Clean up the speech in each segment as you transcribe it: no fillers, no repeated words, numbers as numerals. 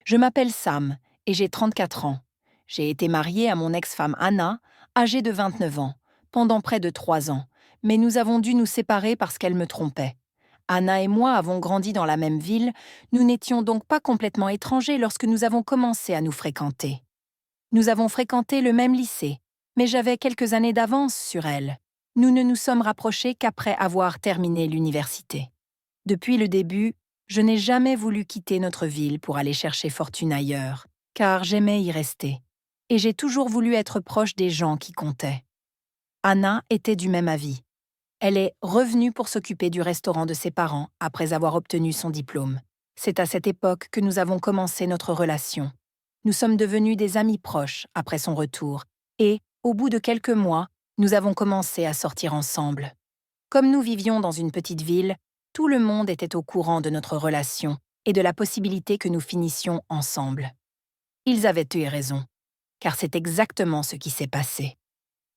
Je m'appelle Sam et j'ai 34 ans. J'ai été mariée à mon ex-femme Anna, âgée de 29 ans, pendant près de 3 ans, mais nous avons dû nous séparer parce qu'elle me trompait. Anna et moi avons grandi dans la même ville, nous n'étions donc pas complètement étrangers lorsque nous avons commencé à nous fréquenter. Nous avons fréquenté le même lycée, mais j'avais quelques années d'avance sur elle. Nous ne nous sommes rapprochés qu'après avoir terminé l'université. Depuis le début, je n'ai jamais voulu quitter notre ville pour aller chercher fortune ailleurs, car j'aimais y rester. Et j'ai toujours voulu être proche des gens qui comptaient. Anna était du même avis. Elle est revenue pour s'occuper du restaurant de ses parents après avoir obtenu son diplôme. C'est à cette époque que nous avons commencé notre relation. Nous sommes devenus des amis proches après son retour, et, au bout de quelques mois, nous avons commencé à sortir ensemble. Comme nous vivions dans une petite ville, tout le monde était au courant de notre relation et de la possibilité que nous finissions ensemble. Ils avaient eu raison, car c'est exactement ce qui s'est passé.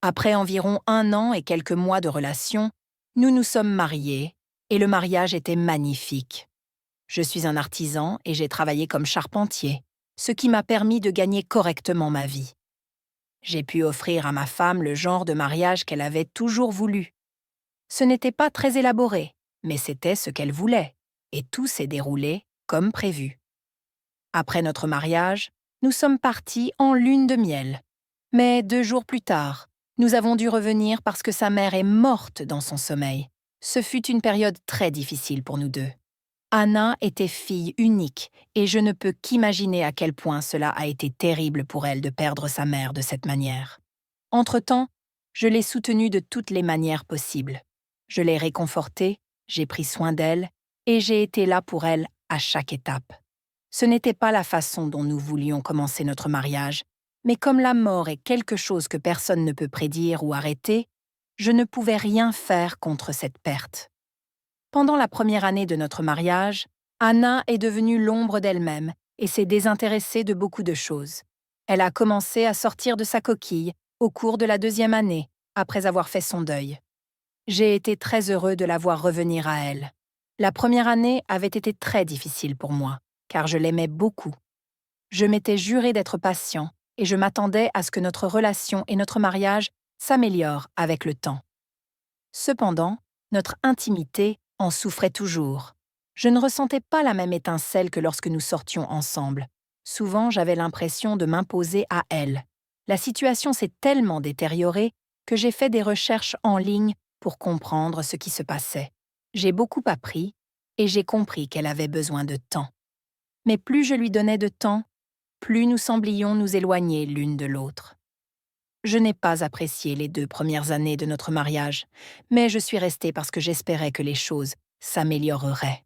Après environ 1 an et quelques mois de relation, nous nous sommes mariés, et le mariage était magnifique. Je suis un artisan et j'ai travaillé comme charpentier, ce qui m'a permis de gagner correctement ma vie. J'ai pu offrir à ma femme le genre de mariage qu'elle avait toujours voulu. Ce n'était pas très élaboré, mais c'était ce qu'elle voulait, et tout s'est déroulé comme prévu. Après notre mariage, nous sommes partis en lune de miel. Mais 2 jours plus tard, nous avons dû revenir parce que sa mère est morte dans son sommeil. Ce fut une période très difficile pour nous deux. Anna était fille unique, et je ne peux qu'imaginer à quel point cela a été terrible pour elle de perdre sa mère de cette manière. Entre-temps, je l'ai soutenue de toutes les manières possibles. Je l'ai réconfortée, j'ai pris soin d'elle, et j'ai été là pour elle à chaque étape. Ce n'était pas la façon dont nous voulions commencer notre mariage, mais comme la mort est quelque chose que personne ne peut prédire ou arrêter, je ne pouvais rien faire contre cette perte. Pendant la première année de notre mariage, Anna est devenue l'ombre d'elle-même et s'est désintéressée de beaucoup de choses. Elle a commencé à sortir de sa coquille au cours de la 2e année, après avoir fait son deuil. J'ai été très heureux de la voir revenir à elle. La première année avait été très difficile pour moi, car je l'aimais beaucoup. Je m'étais juré d'être patient et je m'attendais à ce que notre relation et notre mariage s'améliorent avec le temps. Cependant, notre intimité en souffrait toujours. Je ne ressentais pas la même étincelle que lorsque nous sortions ensemble. Souvent, j'avais l'impression de m'imposer à elle. La situation s'est tellement détériorée que j'ai fait des recherches en ligne pour comprendre ce qui se passait. J'ai beaucoup appris et j'ai compris qu'elle avait besoin de temps. Mais plus je lui donnais de temps, plus nous semblions nous éloigner l'une de l'autre. Je n'ai pas apprécié les 2 premières années de notre mariage, mais je suis restée parce que j'espérais que les choses s'amélioreraient.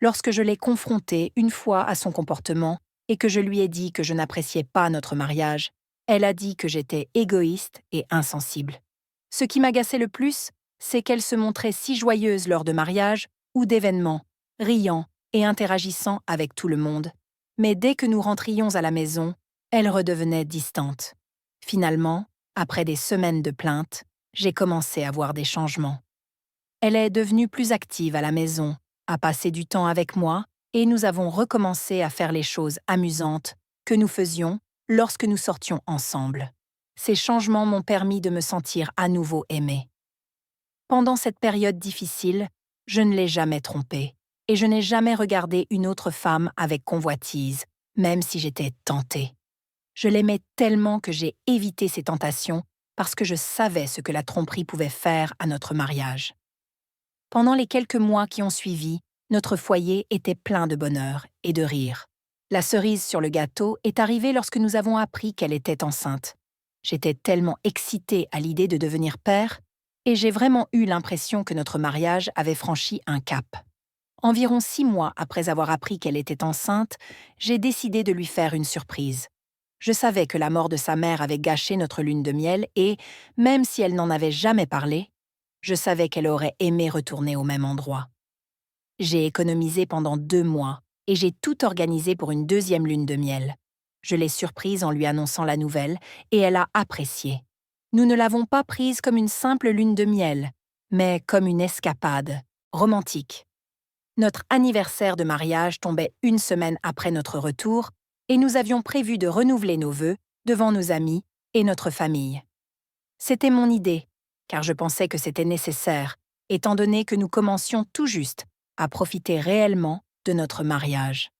Lorsque je l'ai confrontée une fois à son comportement et que je lui ai dit que je n'appréciais pas notre mariage, elle a dit que j'étais égoïste et insensible. Ce qui m'agaçait le plus, c'est qu'elle se montrait si joyeuse lors de mariages ou d'événements, riant et interagissant avec tout le monde. Mais dès que nous rentrions à la maison, elle redevenait distante. Finalement, après des semaines de plaintes, j'ai commencé à voir des changements. Elle est devenue plus active à la maison, a passé du temps avec moi, et nous avons recommencé à faire les choses amusantes que nous faisions lorsque nous sortions ensemble. Ces changements m'ont permis de me sentir à nouveau aimée. Pendant cette période difficile, je ne l'ai jamais trompée, et je n'ai jamais regardé une autre femme avec convoitise, même si j'étais tentée. Je l'aimais tellement que j'ai évité ces tentations parce que je savais ce que la tromperie pouvait faire à notre mariage. Pendant les quelques mois qui ont suivi, notre foyer était plein de bonheur et de rire. La cerise sur le gâteau est arrivée lorsque nous avons appris qu'elle était enceinte. J'étais tellement excitée à l'idée de devenir père, et j'ai vraiment eu l'impression que notre mariage avait franchi un cap. Environ 6 mois après avoir appris qu'elle était enceinte, j'ai décidé de lui faire une surprise. Je savais que la mort de sa mère avait gâché notre lune de miel et, même si elle n'en avait jamais parlé, je savais qu'elle aurait aimé retourner au même endroit. J'ai économisé pendant 2 mois et j'ai tout organisé pour une 2e lune de miel. Je l'ai surprise en lui annonçant la nouvelle et elle a apprécié. Nous ne l'avons pas prise comme une simple lune de miel, mais comme une escapade, romantique. Notre anniversaire de mariage tombait une semaine après notre retour et nous avions prévu de renouveler nos vœux devant nos amis et notre famille. C'était mon idée, car je pensais que c'était nécessaire, étant donné que nous commencions tout juste à profiter réellement de notre mariage.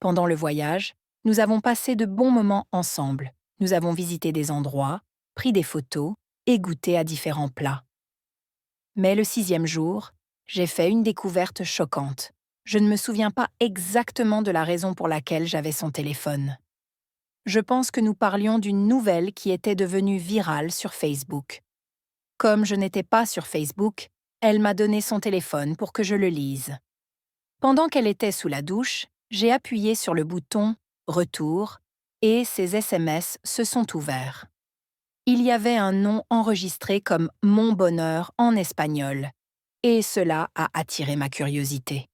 Pendant le voyage, nous avons passé de bons moments ensemble. Nous avons visité des endroits, pris des photos et goûté à différents plats. Mais le 6e jour, j'ai fait une découverte choquante. Je ne me souviens pas exactement de la raison pour laquelle j'avais son téléphone. Je pense que nous parlions d'une nouvelle qui était devenue virale sur Facebook. Comme je n'étais pas sur Facebook, elle m'a donné son téléphone pour que je le lise. Pendant qu'elle était sous la douche, j'ai appuyé sur le bouton « Retour » et ses SMS se sont ouverts. Il y avait un nom enregistré comme « Mon bonheur » en espagnol, et cela a attiré ma curiosité.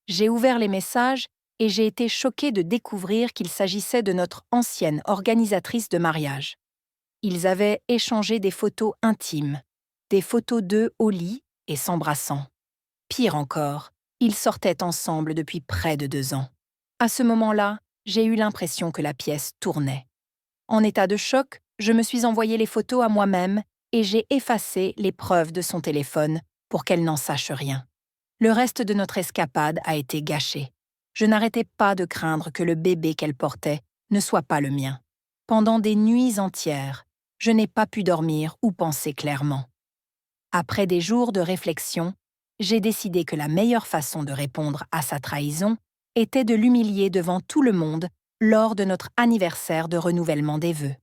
J'ai ouvert les messages et j'ai été choquée de découvrir qu'il s'agissait de notre ancienne organisatrice de mariage. Ils avaient échangé des photos intimes, des photos d'eux au lit et s'embrassant. Pire encore, ils sortaient ensemble depuis près de 2 ans. À ce moment-là, j'ai eu l'impression que la pièce tournait. En état de choc, je me suis envoyé les photos à moi-même et j'ai effacé les preuves de son téléphone pour qu'elle n'en sache rien. Le reste de notre escapade a été gâché. Je n'arrêtais pas de craindre que le bébé qu'elle portait ne soit pas le mien. Pendant des nuits entières, je n'ai pas pu dormir ou penser clairement. Après des jours de réflexion, j'ai décidé que la meilleure façon de répondre à sa trahison était de l'humilier devant tout le monde lors de notre anniversaire de renouvellement des vœux.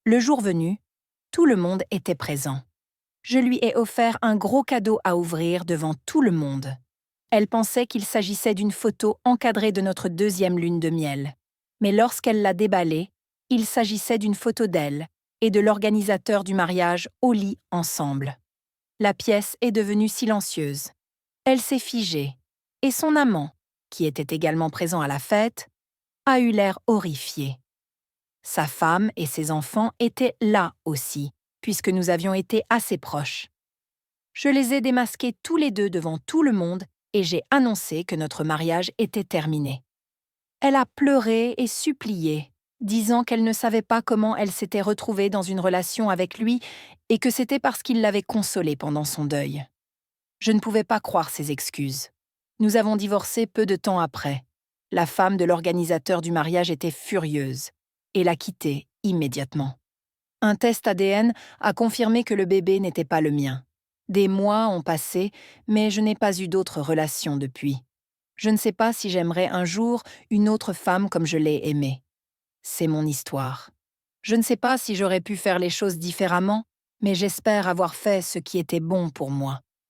Le jour venu, tout le monde était présent. Je lui ai offert un gros cadeau à ouvrir devant tout le monde. Elle pensait qu'il s'agissait d'une photo encadrée de notre 2e lune de miel. Mais lorsqu'elle l'a déballée, il s'agissait d'une photo d'elle et de l'organisateur du mariage au lit ensemble. La pièce est devenue silencieuse. Elle s'est figée, et son amant, qui était également présent à la fête, a eu l'air horrifié. Sa femme et ses enfants étaient là aussi, puisque nous avions été assez proches. Je les ai démasqués tous les deux devant tout le monde et j'ai annoncé que notre mariage était terminé. Elle a pleuré et supplié, disant qu'elle ne savait pas comment elle s'était retrouvée dans une relation avec lui et que c'était parce qu'il l'avait consolée pendant son deuil. Je ne pouvais pas croire ses excuses. Nous avons divorcé peu de temps après. La femme de l'organisateur du mariage était furieuse et l'a quitté immédiatement. Un test ADN a confirmé que le bébé n'était pas le mien. Des mois ont passé, mais je n'ai pas eu d'autres relations depuis. Je ne sais pas si j'aimerais un jour une autre femme comme je l'ai aimée. C'est mon histoire. Je ne sais pas si j'aurais pu faire les choses différemment, mais j'espère avoir fait ce qui était bon pour moi.